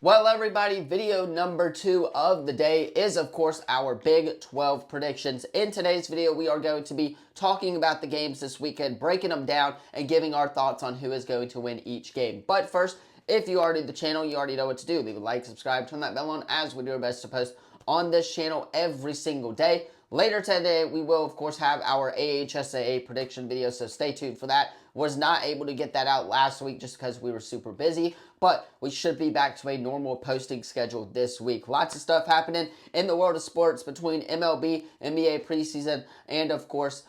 Well, everybody, video number 2 of the day is, of course, our Big 12 predictions. In today's video, we are going to be talking about the games this weekend, breaking them down, and giving our thoughts on who is going to win each game. But first, if you are new to the channel, you already know what to do. Leave a like, subscribe, turn that bell on, as we do our best to post on this channel every single day. Later today, we will, of course, have our AHSAA prediction video, so stay tuned for that. Was not able to get that out last week just because we were super busy, but we should be back to a normal posting schedule this week. Lots of stuff happening in the world of sports between MLB, NBA preseason, and, of course,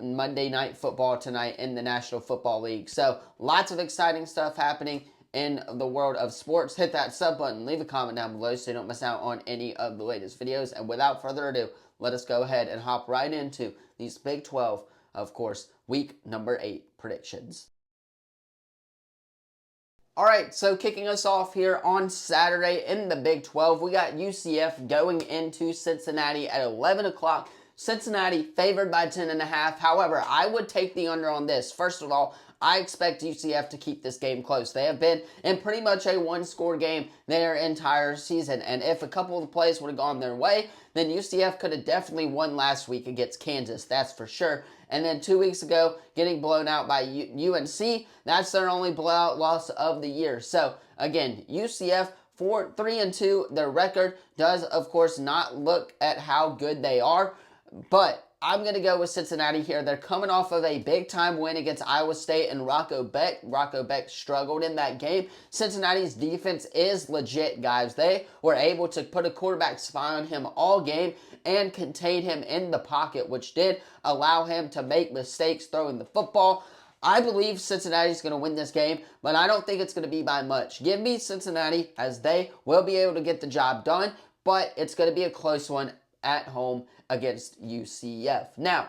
Monday Night Football tonight in the National Football League. So, lots of exciting stuff happening in the world of sports. Hit that sub button, leave a comment down below so you don't miss out on any of the latest videos. And without further ado, let us go ahead and hop right into these Big 12, of course, week number 8 predictions. All right, so kicking us off here on Saturday in the Big 12, we got UCF going into Cincinnati at 11 o'clock. Cincinnati favored by 10.5. However, I would take the under on this. First of all, I expect UCF to keep this game close. They have been in pretty much a one-score game their entire season. And if a couple of the plays would have gone their way, then UCF could have definitely won last week against Kansas. That's for sure. And then 2 weeks ago, getting blown out by UNC, that's their only blowout loss of the year. So, again, UCF 3-2. Their record does, of course, not look at how good they are. But I'm going to go with Cincinnati here. They're coming off of a big-time win against Iowa State and Rocco Beck. Rocco Beck struggled in that game. Cincinnati's defense is legit, guys. They were able to put a quarterback spy on him all game and contain him in the pocket, which did allow him to make mistakes throwing the football. I believe Cincinnati's going to win this game, but I don't think it's going to be by much. Give me Cincinnati, as they will be able to get the job done, but it's going to be a close one at home against UCF. Now,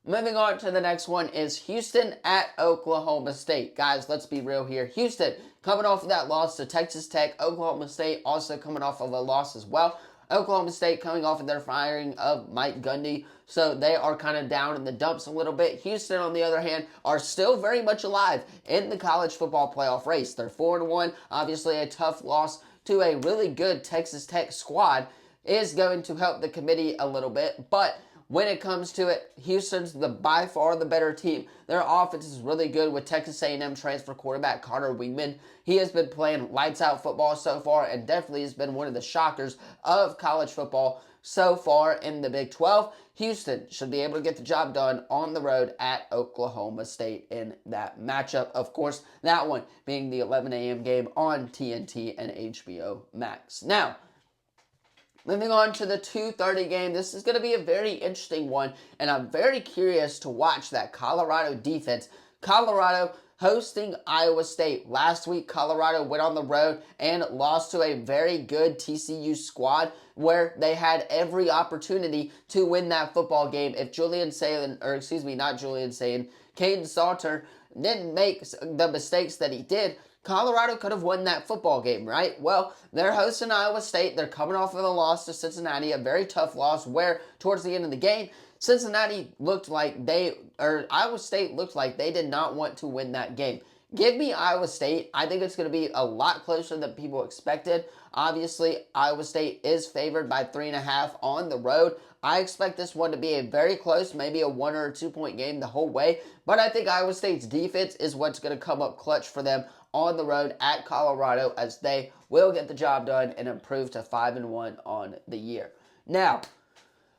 moving on to the next one is Houston at Oklahoma State. Guys, let's be real here. Houston coming off of that loss to Texas Tech. Oklahoma State also coming off of a loss as well. Oklahoma State coming off of their firing of Mike Gundy, so they are kind of down in the dumps a little bit. Houston, on the other hand, are still very much alive in the college football playoff race. They're 4-1, obviously a tough loss to a really good Texas Tech squad is going to help the committee a little bit, but when it comes to it, Houston's by far the better team. Their offense is really good with Texas A&M transfer quarterback Carter Wingman. He has been playing lights-out football so far and definitely has been one of the shockers of college football so far in the Big 12. Houston should be able to get the job done on the road at Oklahoma State in that matchup. Of course, that one being the 11 a.m. game on TNT and HBO Max. Now, moving on to the 2:30 game, this is going to be a very interesting one, and I'm very curious to watch that Colorado defense. Colorado hosting Iowa State. Last week, Colorado went on the road and lost to a very good TCU squad where they had every opportunity to win that football game if Caden Salter didn't make the mistakes that he did. Colorado could have won that football game, right? Well, they're hosting Iowa State. They're coming off of a loss to Cincinnati, a very tough loss where towards the end of the game, Iowa State looked like they did not want to win that game. Give me Iowa State. I think it's going to be a lot closer than people expected. Obviously, Iowa State is favored by 3.5 on the road. I expect this one to be a very close, maybe a 1 or 2 point game the whole way. But I think Iowa State's defense is what's going to come up clutch for them on the road at Colorado, as they will get the job done and improve to 5-1 on the year. Now,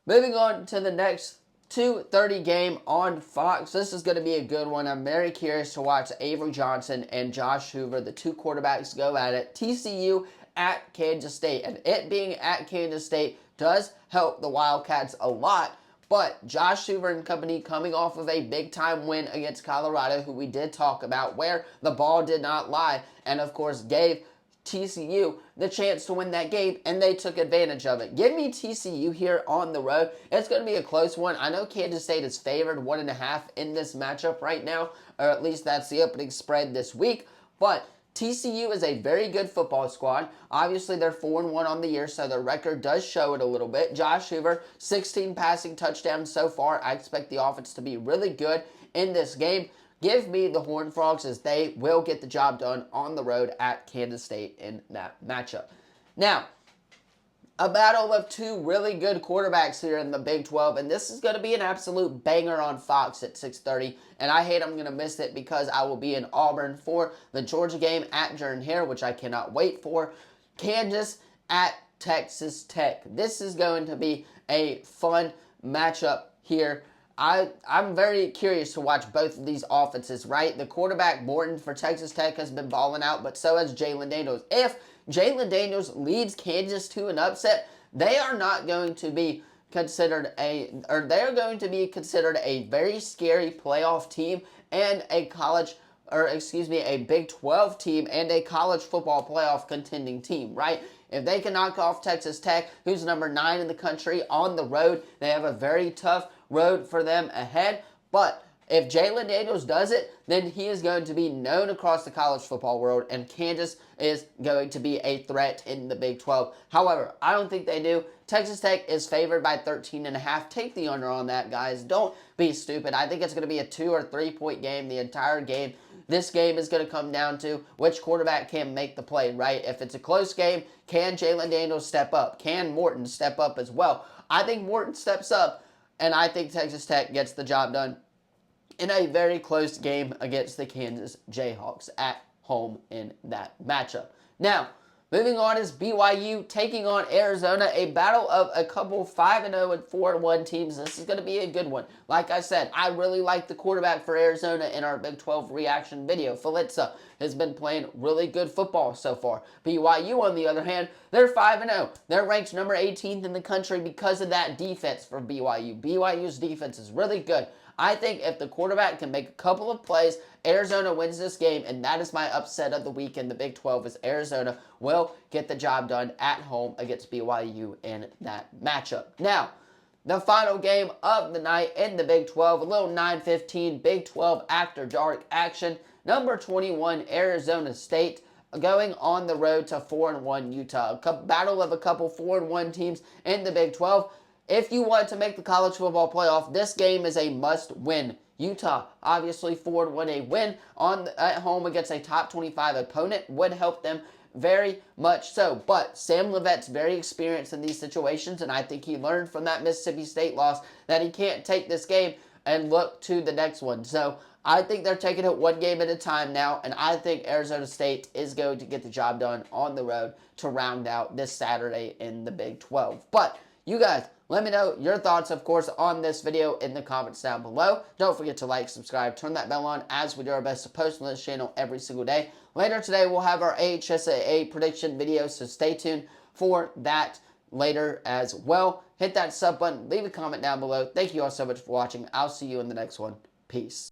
moving on to the next 2:30 game on Fox. This is going to be a good one. I'm very curious to watch Avery Johnson and Josh Hoover, the two quarterbacks, go at it. TCU at Kansas State, and it being at Kansas State does help the Wildcats a lot. But Josh Hoover and company coming off of a big-time win against Colorado, who we did talk about, where the ball did not lie, and of course gave TCU the chance to win that game, and they took advantage of it. Give me TCU here on the road. It's going to be a close one. I know Kansas State is favored 1.5 in this matchup right now, or at least that's the opening spread this week, but TCU is a very good football squad. Obviously, they're 4-1 on the year, so their record does show it a little bit. Josh Hoover, 16 passing touchdowns so far. I expect the offense to be really good in this game. Give me the Horned Frogs, as they will get the job done on the road at Kansas State in that matchup. Now, a battle of two really good quarterbacks here in the Big 12, and this is going to be an absolute banger on Fox at 6:30, and I hate I'm going to miss it because I will be in Auburn for the Georgia game at Jordan-Hare, which I cannot wait for. Kansas at Texas Tech. This is going to be a fun matchup here. I'm very curious to watch both of these offenses, right? The quarterback, Morton, for Texas Tech has been balling out, but so has Jalen Daniels. If Jalen Daniels leads Kansas to an upset, they are not going to be considered they're going to be considered a very scary playoff team and a Big 12 team and a college football playoff contending team, right? If they can knock off Texas Tech, who's number 9 in the country, on the road, they have a very tough road for them ahead. But if Jalen Daniels does it, then he is going to be known across the college football world, and Kansas is going to be a threat in the Big 12. However, I don't think they do. Texas Tech is favored by 13.5. Take the under on that, guys. Don't be stupid. I think it's going to be a 2 or 3 point game the entire game. This game is going to come down to which quarterback can make the play, right? If it's a close game, can Jalen Daniels step up? Can Morton step up as well? I think Morton steps up, and I think Texas Tech gets the job done in a very close game against the Kansas Jayhawks at home in that matchup. Now, moving on is BYU taking on Arizona, a battle of a couple 5-0 and 4-1 teams. This is going to be a good one. Like I said, I really like the quarterback for Arizona in our Big 12 reaction video. Falitza has been playing really good football so far. BYU, on the other hand, they're 5-0. They're ranked number 18th in the country because of that defense for BYU. BYU's defense is really good. I think if the quarterback can make a couple of plays, Arizona wins this game, and that is my upset of the week in the Big 12, is Arizona will get the job done at home against BYU in that matchup. Now, the final game of the night in the Big 12, a little 9:15 Big 12 after dark action. Number 21, Arizona State, going on the road to 4-1 Utah. A battle of a couple 4-1 teams in the Big 12. If you want to make the college football playoff, this game is a must-win. Utah, obviously 4-1, a win at home against a top 25 opponent would help them very much so. But Sam Levette's very experienced in these situations, and I think he learned from that Mississippi State loss that he can't take this game and look to the next one. So I think they're taking it one game at a time now, and I think Arizona State is going to get the job done on the road to round out this Saturday in the Big 12. But you guys, let me know your thoughts, of course, on this video in the comments down below. Don't forget to like, subscribe, turn that bell on, as we do our best to post on this channel every single day. Later today, we'll have our AHSAA prediction video, so stay tuned for that later as well. Hit that sub button, leave a comment down below. Thank you all so much for watching. I'll see you in the next one. Peace.